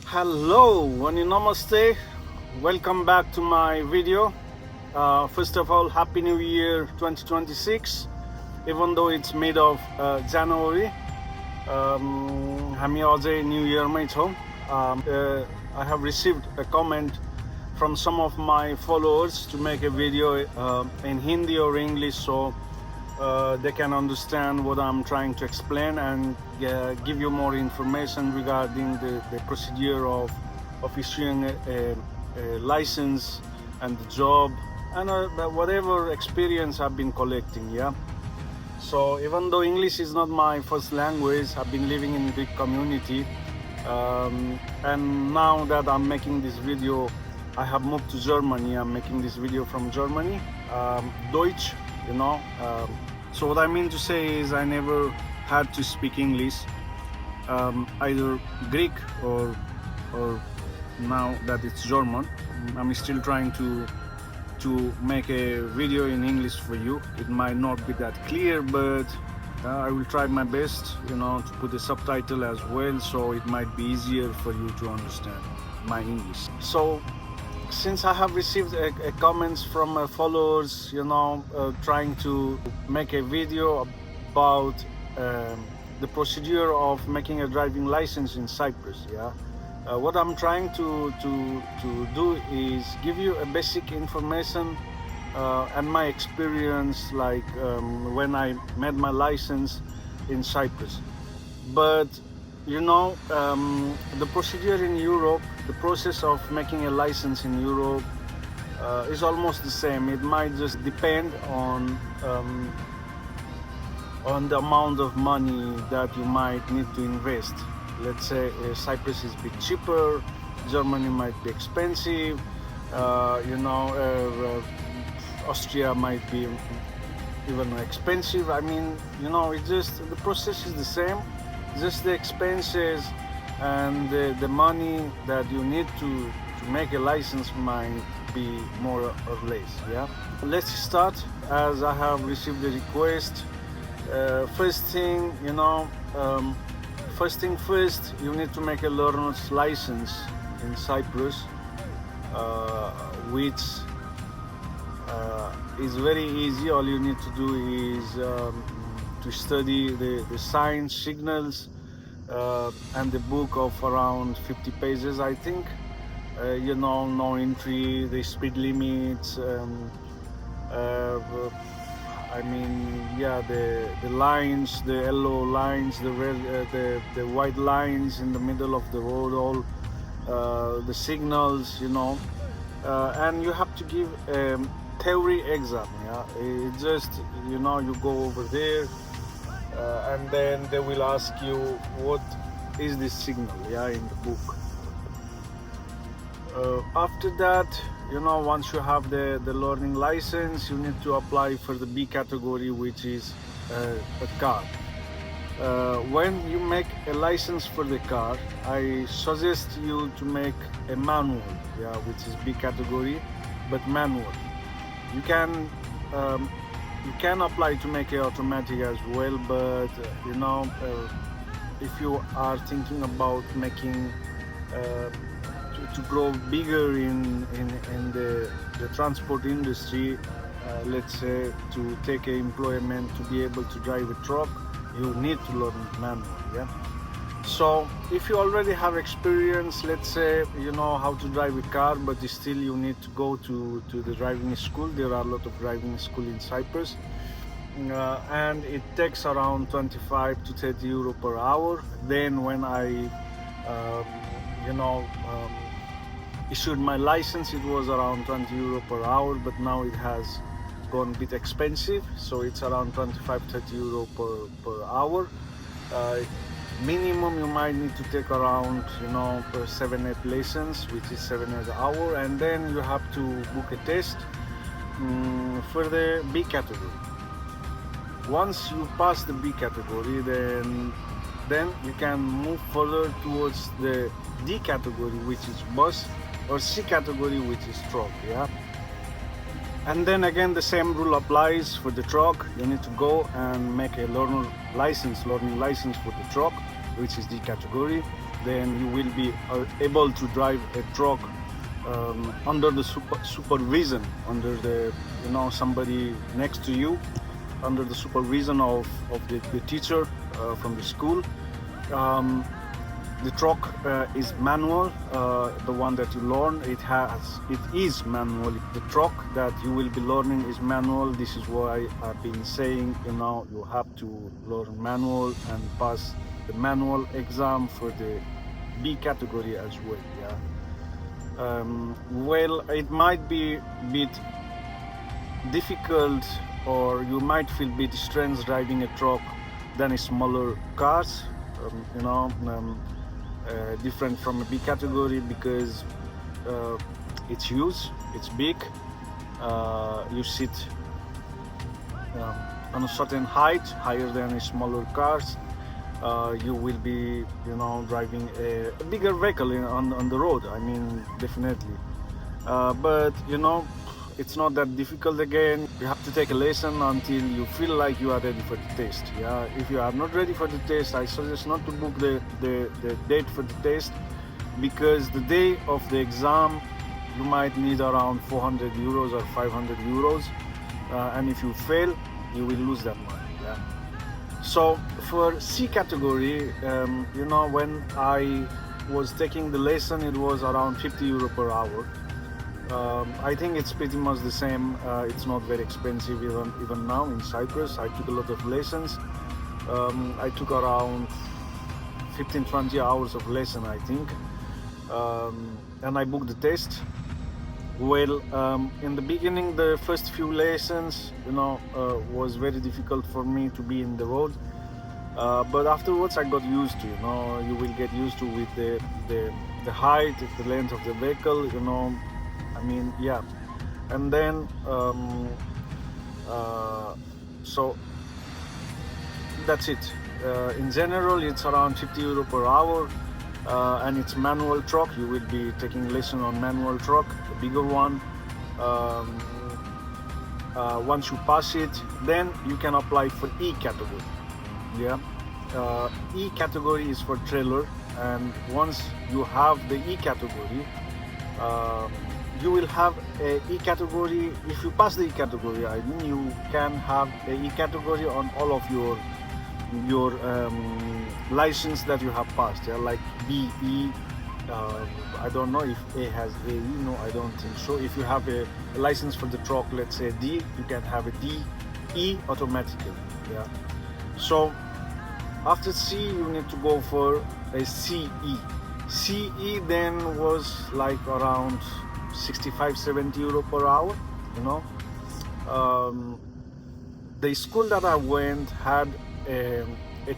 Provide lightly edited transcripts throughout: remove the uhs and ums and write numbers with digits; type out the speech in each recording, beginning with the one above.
Hello, Wani Namaste. Welcome back to my video. First of all, Happy New Year 2026. Even though it's mid of January, हामी अझै new इयरमै छौँ. I have received a comment from some of my followers to make a video in Hindi or English, so they can understand what I'm trying to explain and give you more information regarding the procedure of issuing a license and the job and whatever experience I've been collecting. Yeah. So even though English is not my first language, I've been living in Greek community, and now that I'm making this video, I have moved to Germany. I'm making this video from Germany, Deutsch, you know. So what I mean to say is I never had to speak English, either Greek or now that it's German. I'm still trying to make a video in English for you. It might not be that clear, but I will try my best, you know, to put the subtitle as well, so it might be easier for you to understand my English. So since I have received comments from followers, you know, trying to make a video about the procedure of making a driving license in Cyprus, yeah. What I'm trying to do is give you a basic information and my experience, like when I made my license in Cyprus. But you know, the procedure in Europe, the process of making a license in Europe is almost the same. It might just depend on the amount of money that you might need to invest. Let's say Cyprus is a bit cheaper, Germany might be expensive, you know, Austria might be even expensive. I mean, you know, it's just the process is the same, just the expenses and the money that you need to make a license might be more or less. Yeah, let's start, as I have received the request. First thing, you know, first thing first, you need to make a learner's license in Cyprus, which is very easy. All you need to do is to study the signs, signals, and the book of around 50 pages, I think. You know, no entry, the speed limits, I mean, yeah, the lines, the yellow lines, the red, the white lines in the middle of the road, all the signals, you know, and you have to give a theory exam. Yeah, it just, you know, you go over there, and then they will ask you what is this signal, yeah, in the book. After that, you know, once you have the learning license, you need to apply for the B category, which is a car. When you make a license for the car, I suggest you to make a manual, yeah, which is B category, but manual. You can apply to make it automatic as well, but you know, if you are thinking about making to grow bigger in the transport industry, let's say to take an employment, to be able to drive a truck, you need to learn manual. Yeah. So if you already have experience, let's say you know how to drive a car, but still you need to go to the driving school. There are a lot of driving school in Cyprus, and it takes around 25 to 30 euro per hour. Then when I you know, issued my license, it was around 20 euro per hour, but now it has gone a bit expensive, so it's around 25-30 euro per hour. Minimum you might need to take around, you know, 7-8 lessons, which is 7-8 hours, and then you have to book a test for the B category. Once you pass the B category, then you can move further towards the D category, which is bus, or C category, which is truck. Yeah. And then again, the same rule applies for the truck. You need to go and make a learning license for the truck, which is D category. then you will be able to drive a truck under the supervision, under the somebody next to you, under the supervision of the teacher from the school. The truck is manual. The one that you learn, it is manual. The truck that you will be learning is manual. This is why I've been saying, you have to learn manual and pass the manual exam for the B category as well. Yeah. Well, it might be a bit difficult, or you might feel a bit strange driving a truck than a smaller cars. Different from a B category because it's huge, it's big. You sit on a certain height, higher than a smaller cars. You will be, driving a bigger vehicle on the road. I mean, definitely. But it's not that difficult. Again, you have to take a lesson until you feel like you are ready for the test. Yeah, if you are not ready for the test, I suggest not to book the date for the test, because the day of the exam you might need around 400 euros or 500 euros, and if you fail, you will lose that money. Yeah. So for C category, when I was taking the lesson, it was around 50 euro per hour. I think it's pretty much the same. It's not very expensive even now in Cyprus. I took a lot of lessons. I took around 15-20 hours of lesson, I think, and I booked the test. Well, in the beginning, the first few lessons, was very difficult for me to be in the road. But afterwards, I got used to. You will get used to with the height, the length of the vehicle. I mean, yeah. And then, so that's it. In general, it's around 50 euro per hour, and it's manual truck. You will be taking lesson on manual truck, the bigger one. Once you pass it, then you can apply for E category. Yeah. E category is for trailer, and once you have the E category, you will have a E category. If you pass the E category, I mean, you can have a E category on all of your license that you have passed. Yeah, like B, E. I don't know if A has A, no, I don't think so. If you have a license for the truck, let's say D, you can have a D, E automatically. Yeah. So after C, you need to go for a CE. CE then was like around 65-70 euro per hour. The school that I went had a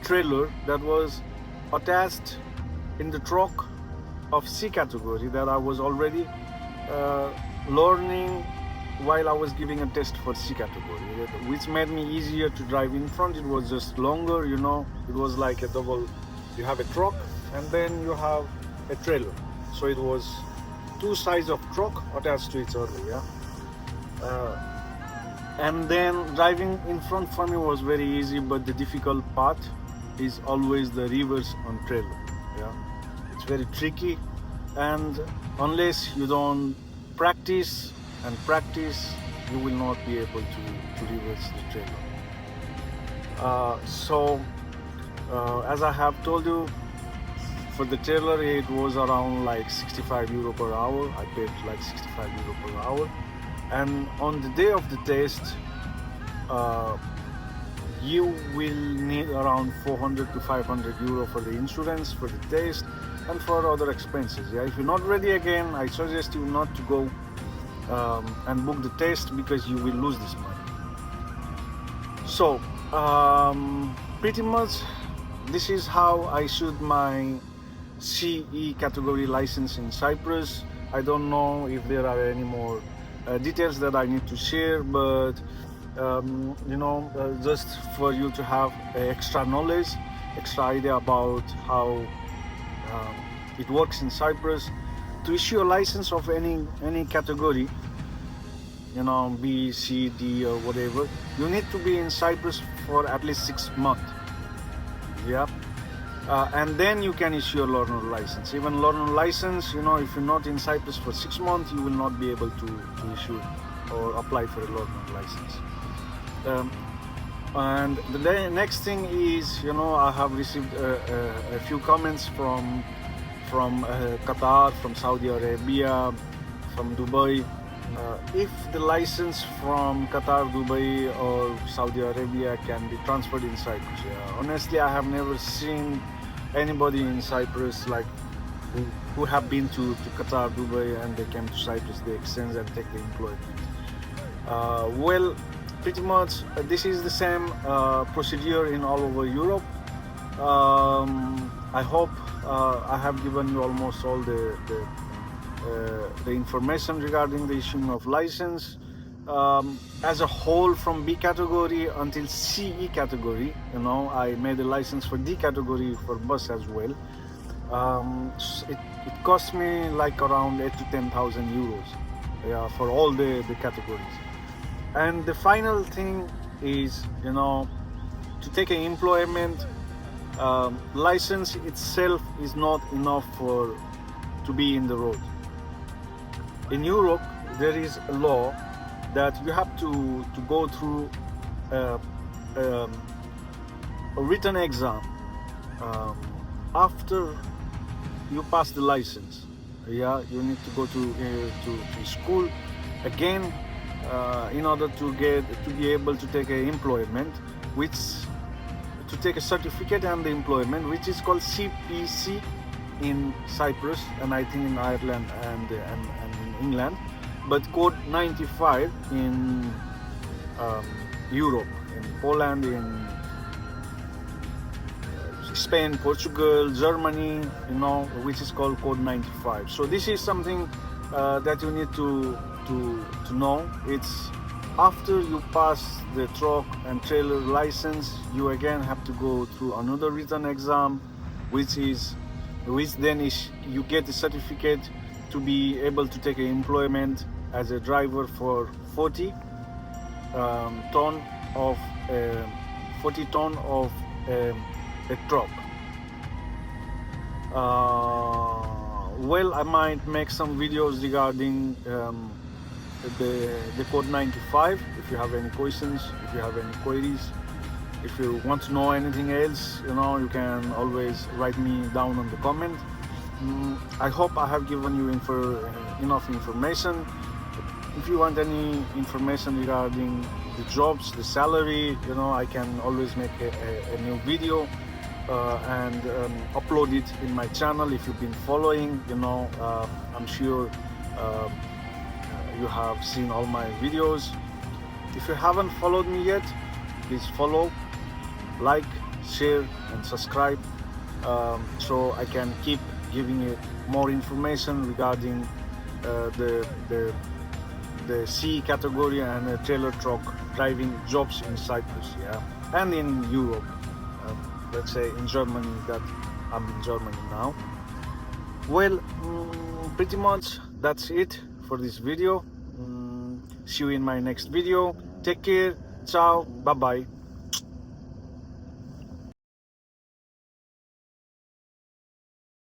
trailer that was attached in the truck of C category that I was already learning while I was giving a test for C category, which made me easier to drive in front. It was just longer, it was like a double. You have a truck and then you have a trailer, so it was two sides of truck attached to each other. Yeah. And then driving in front for me was very easy, but the difficult part is always the reverse on trailer. Yeah, it's very tricky, and unless you don't practice, you will not be able to reverse the trailer. As I have told you, for the trailer it was around like 65 euro per hour. I paid like 65 euro per hour. And on the day of the test, you will need around 400 to 500 euro for the insurance, for the test, and for other expenses. Yeah, if you're not ready again, I suggest you not to go and book the test, because you will lose this money. So pretty much this is how I issued my CE category license in Cyprus. I don't know if there are any more details that I need to share, but just for you to have extra knowledge, extra idea about how it works in Cyprus. To issue a license of any category, B, C, D or whatever, you need to be in Cyprus for at least 6 months. Yeah. and then you can issue a learner license. Even learner license, you know, if you're not in Cyprus for 6 months, you will not be able to issue or apply for a learner license. And the next thing is, you know, I have received a few comments from Qatar, from Saudi Arabia, from Dubai. If the license from Qatar, Dubai, or Saudi Arabia can be transferred in Cyprus. Honestly, I have never seen anybody in Cyprus like who have been to Qatar, Dubai, and they came to Cyprus, they exchange and take the employment. Well, pretty much this is the same procedure in all over Europe. I hope I have given you almost all the information regarding the issuing of license. As a whole, from B category until CE category, you know, I made a license for D category for bus as well. It cost me like around 8 to 10,000 euros, yeah, for all the categories. And the final thing is, you know, to take an employment license itself is not enough to be in the road. In Europe, there is a law that you have to go through a written exam after you pass the license. Yeah, you need to go to school again in order to be able to take an employment, to take a certificate and the employment, which is called CPC in Cyprus, and I think in Ireland and in England, but code 95 in Europe, in Poland, in Spain, Portugal, Germany, you know, which is called code 95. So this is something that you need to know. It's after you pass the truck and trailer license, you again have to go through another written exam, which then you get a certificate to be able to take an employment as a driver for 40 ton of a truck. Well, I might make some videos regarding the code 95. If you have any questions, if you have any queries, if you want to know anything else, you know, you can always write me down on the comment. I hope I have given you enough information. If you want any information regarding the jobs, the salary, you know, I can always make a new video and upload it in my channel. If you've been following, you know, I'm sure you have seen all my videos. If you haven't followed me yet, please follow, like, share and subscribe, so I can keep giving you more information regarding the C category and trailer truck driving jobs in Cyprus, yeah, and in Europe. Let's say in Germany, that I'm in Germany now. Well, pretty much that's it for this video. See you in my next video. Take care. Ciao. Bye bye.